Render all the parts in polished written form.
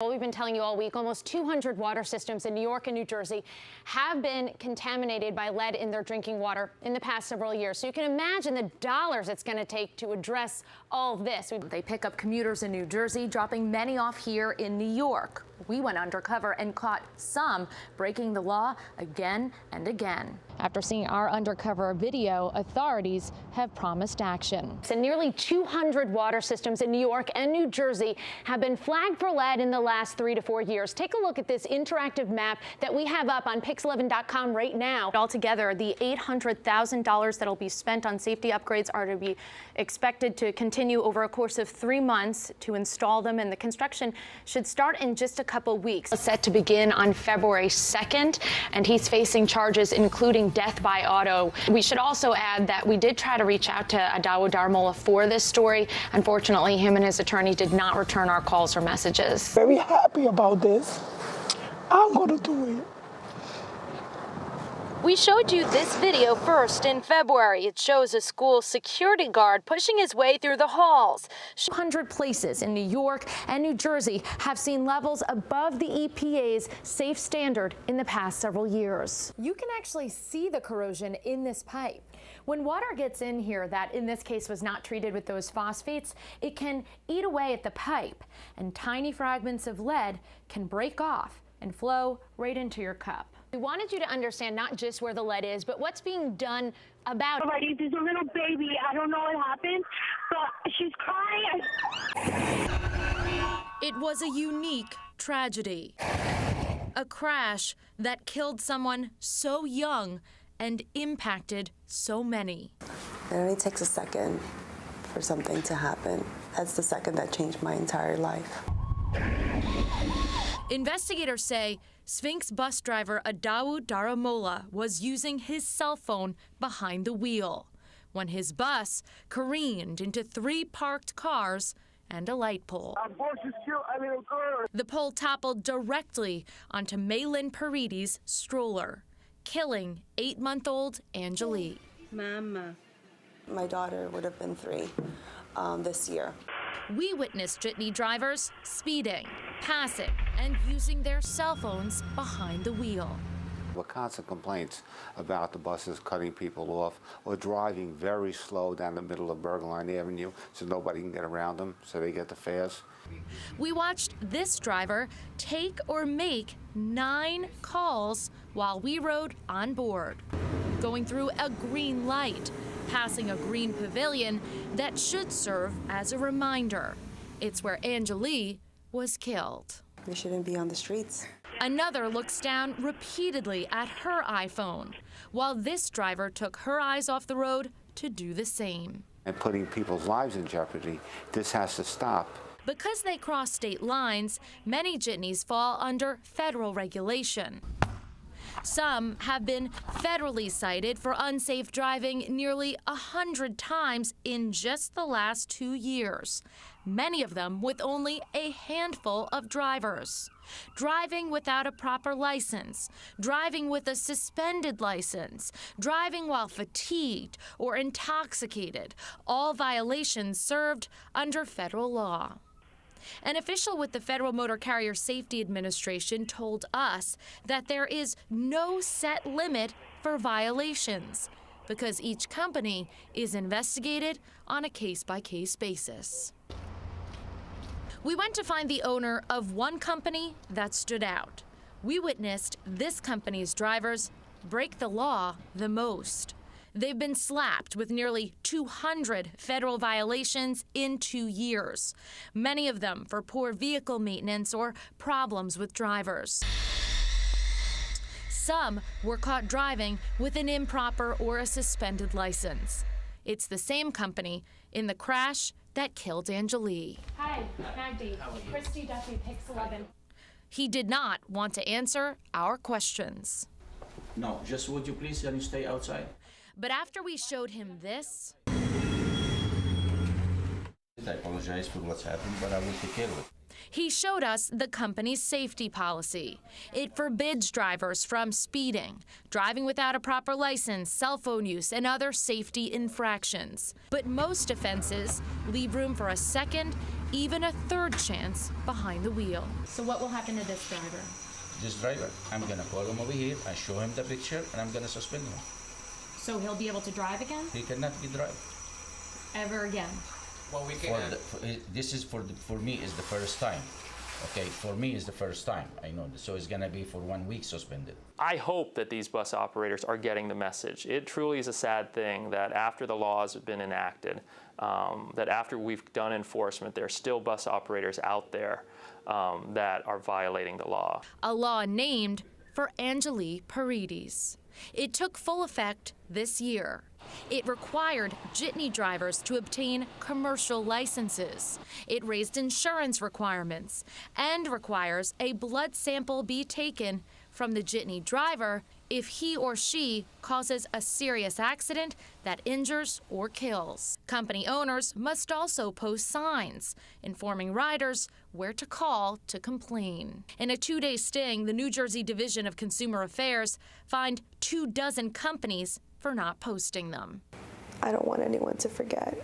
Well, we've been telling you all week, almost 200 water systems in New York and New Jersey have been contaminated by lead in their drinking water in the past several years. So you can imagine the dollars it's going to take to address all of this. They pick up commuters in New Jersey, dropping many off here in New York. We went undercover and caught some breaking the law again and again. After seeing our undercover video, authorities have promised action. And nearly 200 water systems in New York and New Jersey have been flagged for lead in the last 3 to 4 years. Take a look at this interactive map that we have up on pix11.com right now. Altogether, the $800,000 that will be spent on safety upgrades are to be expected to continue over a course of 3 months to install them, and the construction should start in just a couple weeks. Set to begin on February 2nd, and he's facing charges including death by auto. We should also add that we did try to reach out to Adawu Darmola for this story. Unfortunately, him and his attorney did not return our calls or messages. Very happy about this. I'm going to do it. We showed you this video first in February. It shows a school security guard pushing his way through the halls. 100 places in New York and New Jersey have seen levels above the EPA's safe standard in the past several years. You can actually see the corrosion in this pipe. When water gets in here that in this case was not treated with those phosphates, it can eat away at the pipe, and tiny fragments of lead can break off and flow right into your cup. We wanted you to understand not just where the lead is, but what's being done about it. There's a little baby. I don't know what happened, but she's crying. It was a unique tragedy. A crash that killed someone so young and impacted so many. It only takes a second for something to happen. That's the second that changed my entire life. Investigators say Sphinx bus driver Adawu Darmola was using his cell phone behind the wheel when his bus careened into 3 parked cars and a light pole. The pole toppled directly onto Maylin Parides' stroller, killing 8-month-old Anjali. Mama. My daughter would have been 3 this year. We witnessed jitney drivers speeding, passing, and using their cell phones behind the wheel. There were constant complaints about the buses cutting people off or driving very slow down the middle of Bergline Avenue so nobody can get around them, so they get the fares. We watched this driver take or make 9 calls while we rode on board, going through a green light, passing a green pavilion that should serve as a reminder. It's where Anjali was killed. We shouldn't be on the streets. Another looks down repeatedly at her iPhone, while this driver took her eyes off the road to do the same. And putting people's lives in jeopardy, this has to stop. Because they cross state lines, many jitneys fall under federal regulation. Some have been federally cited for unsafe driving nearly 100 times in just the last 2 years, many of them with only a handful of drivers. Driving without a proper license, driving with a suspended license, driving while fatigued or intoxicated, all violations served under federal law. An official with the Federal Motor Carrier Safety Administration told us that there is no set limit for violations because each company is investigated on a case-by-case basis. We went to find the owner of one company that stood out. We witnessed this company's drivers break the law the most. They've been slapped with nearly 200 federal violations in 2 years, many of them for poor vehicle maintenance or problems with drivers. Some were caught driving with an improper or a suspended license. It's the same company in the crash that killed Anjali. Hi, Magdi. Christie Duffy, Pix11. He did not want to answer our questions. No, just would you please let me stay outside? But after we showed him this, I apologize for what's happened, but I will take care of it. he showed us the company's safety policy. It forbids drivers from speeding, driving without a proper license, cell phone use, and other safety infractions. But most offenses leave room for a second even a third chance behind the wheel. So what will happen to this driver? This driver, I'm gonna call him over here, I show him the picture, and I'm gonna suspend him. So he'll be able to drive again? He cannot be drive. Ever again? Well, we can. This is for me is the first time. Okay, for me is the first time. I know this, so it's gonna be for 1 week suspended. I hope that these bus operators are getting the message. It truly is a sad thing that after the laws have been enacted, that after we've done enforcement, there are still bus operators out there that are violating the law. A law named for Angelique Paredes. It took full effect this year. It required jitney drivers to obtain commercial licenses. It raised insurance requirements and requires a blood sample be taken from the jitney driver if he or she causes a serious accident that injures or kills. Company owners must also post signs informing riders where to call to complain. In a 2-day sting, the New Jersey Division of Consumer Affairs fined 24 companies for not posting them. I don't want anyone to forget.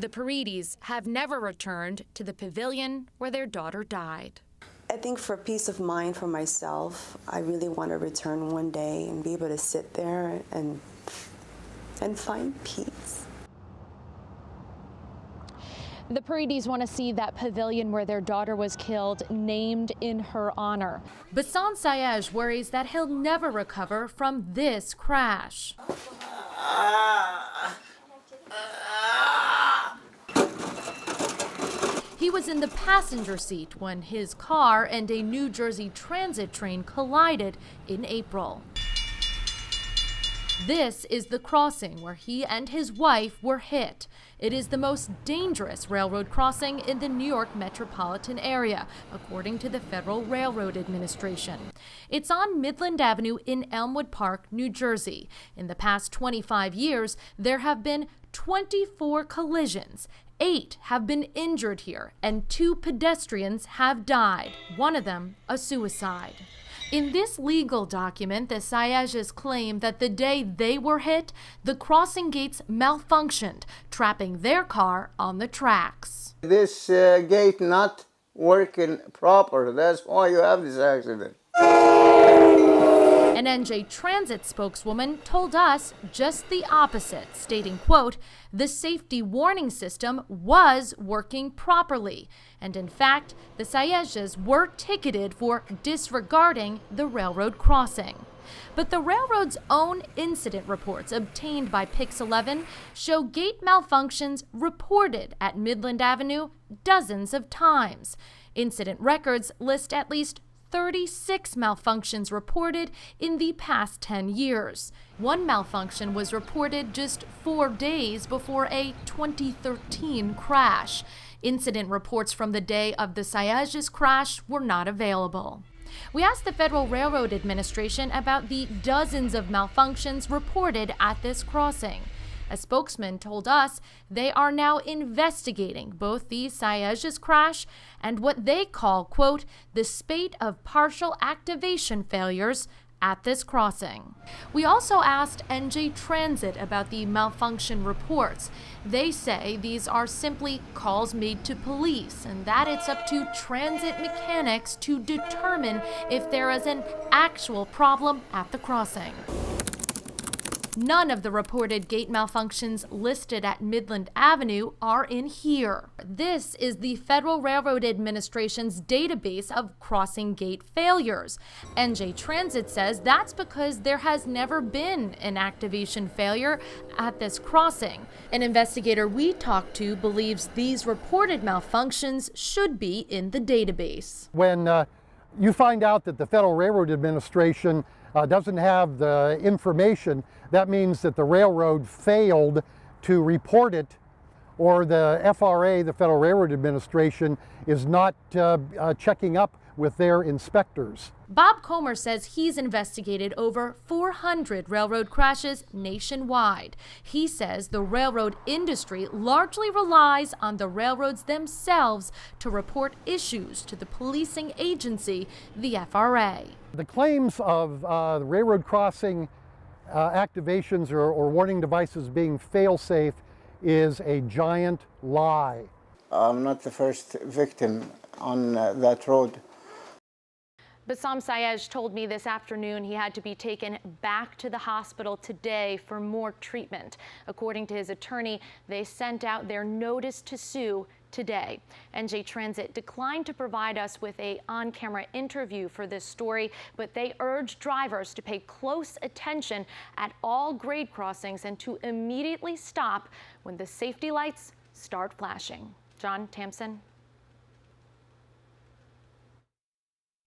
The Paredes have never returned to the pavilion where their daughter died. I think for peace of mind for myself, I really want to return one day and be able to sit there and find peace. The Paredes want to see that pavilion where their daughter was killed named in her honor. Basan Sayej worries that he'll never recover from this crash. He was in the passenger seat when his car and a New Jersey Transit train collided in April. This is the crossing where he and his wife were hit. It is the most dangerous railroad crossing in the New York metropolitan area, according to the Federal Railroad Administration. It's on Midland Avenue in Elmwood Park, New Jersey. In the past 25 years, there have been 24 collisions. 8 have been injured here, and 2 pedestrians have died, one of them a suicide. In this legal document, the Sayejes claim that the day they were hit, the crossing gates malfunctioned, trapping their car on the tracks. This gate not working proper, that's why you have this accident. An NJ Transit spokeswoman told us just the opposite, stating, quote, the safety warning system was working properly. And in fact, the Sayejes were ticketed for disregarding the railroad crossing. But the railroad's own incident reports obtained by Pix 11 show gate malfunctions reported at Midland Avenue dozens of times. Incident records list at least 36 malfunctions reported in the past 10 years. One malfunction was reported just 4 days before a 2013 crash. Incident reports from the day of the Sayejes crash were not available. We asked the Federal Railroad Administration about the dozens of malfunctions reported at this crossing. A spokesman told us they are now investigating both the Sayejes crash and what they call, quote, the spate of partial activation failures at this crossing. We also asked NJ Transit about the malfunction reports. They say these are simply calls made to police and that it's up to transit mechanics to determine if there is an actual problem at the crossing. None of the reported gate malfunctions listed at Midland Avenue are in here. This is the Federal Railroad Administration's database of crossing gate failures. NJ Transit says that's because there has never been an activation failure at this crossing. An investigator we talked to believes these reported malfunctions should be in the database. When you find out that the Federal Railroad Administration doesn't have the information, that means that the railroad failed to report it, or the FRA, the Federal Railroad Administration, is not checking up with their inspectors. Bob Comer says he's investigated over 400 railroad crashes nationwide. He says the railroad industry largely relies on the railroads themselves to report issues to the policing agency, the FRA. The claims of the railroad crossing activations or warning devices being fail-safe is a giant lie. I'm not the first victim on that road. Bassam Sayej told me this afternoon he had to be taken back to the hospital today for more treatment. According to his attorney, they sent out their notice to sue today. NJ Transit declined to provide us with an on-camera interview for this story, but they urged drivers to pay close attention at all grade crossings and to immediately stop when the safety lights start flashing. John Tamson.